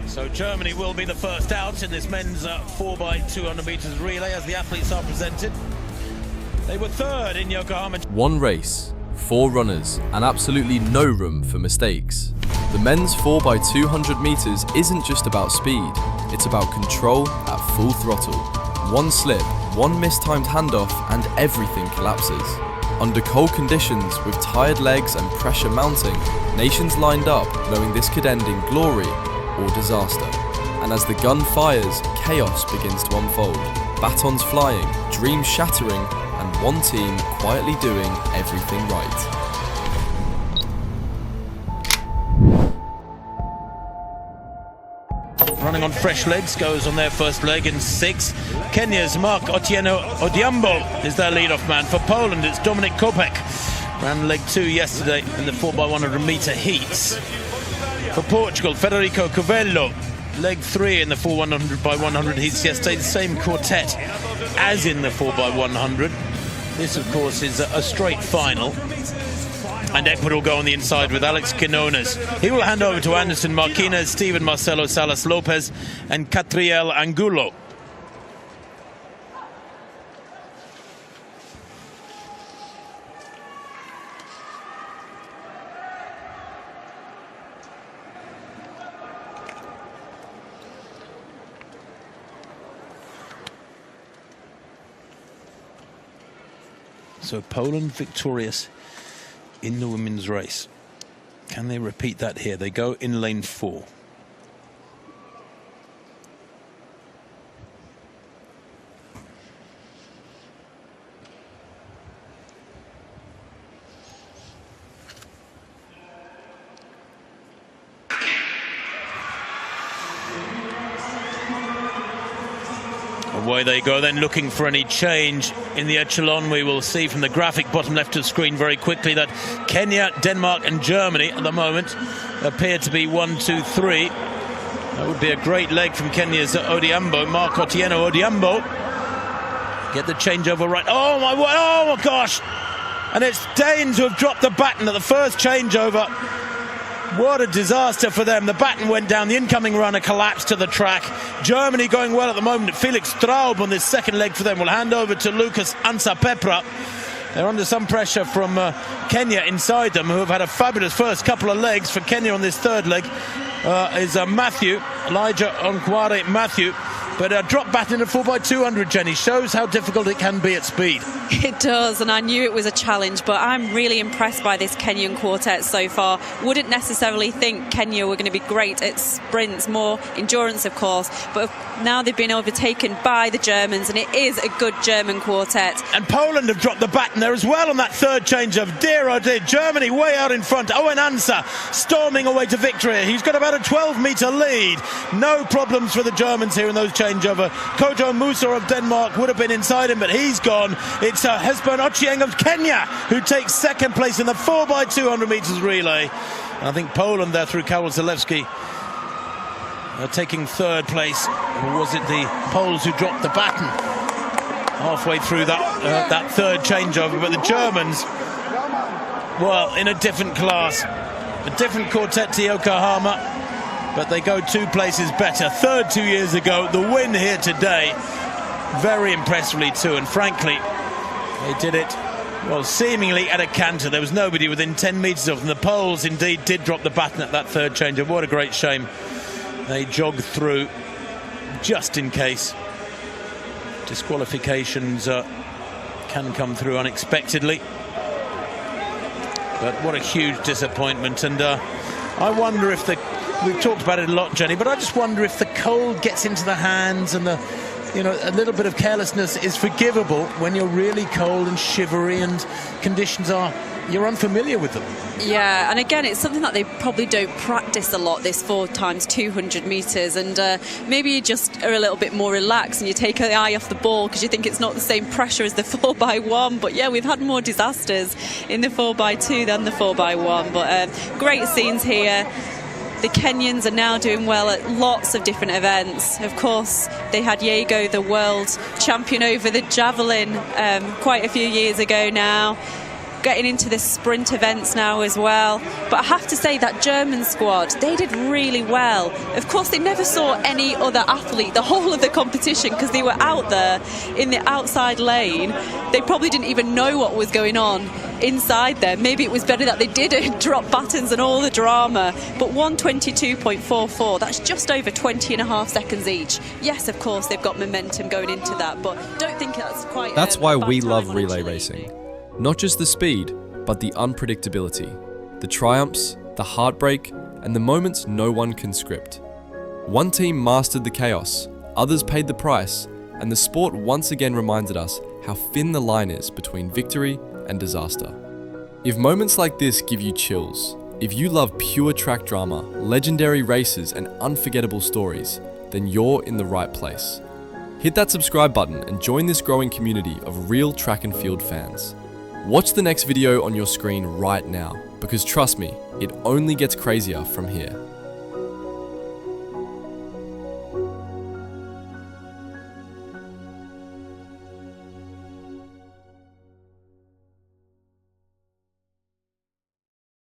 So Germany will be the first out in this men's 4x200 meters relay as the athletes are presented. They were third in Yokohama. One race, 4 runners, and absolutely no room for mistakes. The men's 4x200 meters isn't just about speed, it's about control at full throttle. One slip, one mistimed handoff, and everything collapses. Under cold conditions, with tired legs and pressure mounting, nations lined up knowing this could end in glory or disaster. And as the gun fires, chaos begins to unfold. Batons flying, dreams shattering, and one team quietly doing everything right. Running on fresh legs, goes on their first leg in 6. Kenya's Mark Otieno Odhiambo is their lead-off man. For Poland, it's Dominik Kopek. Ran leg 2 yesterday in the 4x100 meter heats. For Portugal, Federico Covello, leg 3 in the 4x100 heats yesterday. The same quartet as in the 4x100. This, of course, is a straight final. And Ecuador go on the inside with Alex Quinones. He will hand over to Anderson Marquinez, Steven Marcelo Salas Lopez, and Catriel Angulo. So Poland victorious in the women's race. Can they repeat that here? They go in lane 4. Away they go then, looking for any change in the echelon. We will see from the graphic bottom left of the screen very quickly that Kenya, Denmark and Germany at the moment appear to be 1, 2, 3. That would be a great leg from Kenya's Odhiambo, Mark Otieno Odhiambo. Get the changeover right. Oh my gosh! And it's Danes who have dropped the baton at the first changeover. What a disaster for them. The baton went down, the incoming runner collapsed to the track. Germany going well at the moment. Felix Straub on this second leg for them will hand over to Lucas Ansapepra. They're under some pressure from Kenya inside them, who have had a fabulous first couple of legs. For Kenya on this third leg is Elijah Onkware Matthew. But a drop baton in a 4x200, Jenny, shows how difficult it can be at speed. It does, and I knew it was a challenge, but I'm really impressed by this Kenyan quartet so far. Wouldn't necessarily think Kenya were going to be great at sprints, more endurance, of course, but now they've been overtaken by the Germans, and it is a good German quartet. And Poland have dropped the baton there as well on that third change of dear oh dear. Germany way out in front. Owen Ansa storming away to victory. He's got about a 12-metre lead. No problems for the Germans here in those changeover. Kojo Musa of Denmark would have been inside him, but he's gone. It's Hesbon Ochieng of Kenya who takes second place in the 4x200 meters relay. And I think Poland there through Karol Zalewski taking third place. Or was it the Poles who dropped the baton halfway through that third changeover? But the Germans, well, in a different class, a different quartet to Yokohama. But they go 2 places better. Third 2 years ago, the win here today, very impressively too. And frankly, they did it, well, seemingly at a canter. There was nobody within 10 metres of them. The Poles indeed did drop the baton at that third change. What a great shame. They jogged through just in case. Disqualifications can come through unexpectedly. But what a huge disappointment. And I wonder if we've talked about it a lot, Jenny, but I just wonder if the cold gets into the hands and a little bit of carelessness is forgivable when you're really cold and shivery and conditions you're unfamiliar with them. Yeah, and again, it's something that they probably don't practice a lot, this 4x200 meters, and maybe you just are a little bit more relaxed and you take the eye off the ball because you think it's not the same pressure as the 4x1. But yeah, we've had more disasters in the 4x2 than the 4x1. But great scenes here. The Kenyans are now doing well at lots of different events. Of course, they had Yego, the world champion over the javelin, quite a few years ago now. getting into the sprint events now as well. But I have to say that German squad, they did really well. Of course, they never saw any other athlete the whole of the competition because they were out there in the outside lane. They probably didn't even know what was going on inside there. Maybe it was better that they didn't drop battons and all the drama. But 1:22.44, that's just over 20 and a half seconds each. Yes, of course, they've got momentum going into that, but don't think that's quite. That's why a bad we time love on relay Angelini. racing. Not just the speed, but the unpredictability, the triumphs, the heartbreak, and the moments no one can script. One team mastered the chaos, others paid the price, and the sport once again reminded us how thin the line is between victory and disaster. If moments like this give you chills, if you love pure track drama, legendary races, and unforgettable stories, then you're in the right place. Hit that subscribe button and join this growing community of real track and field fans. Watch the next video on your screen right now, because trust me, it only gets crazier from here.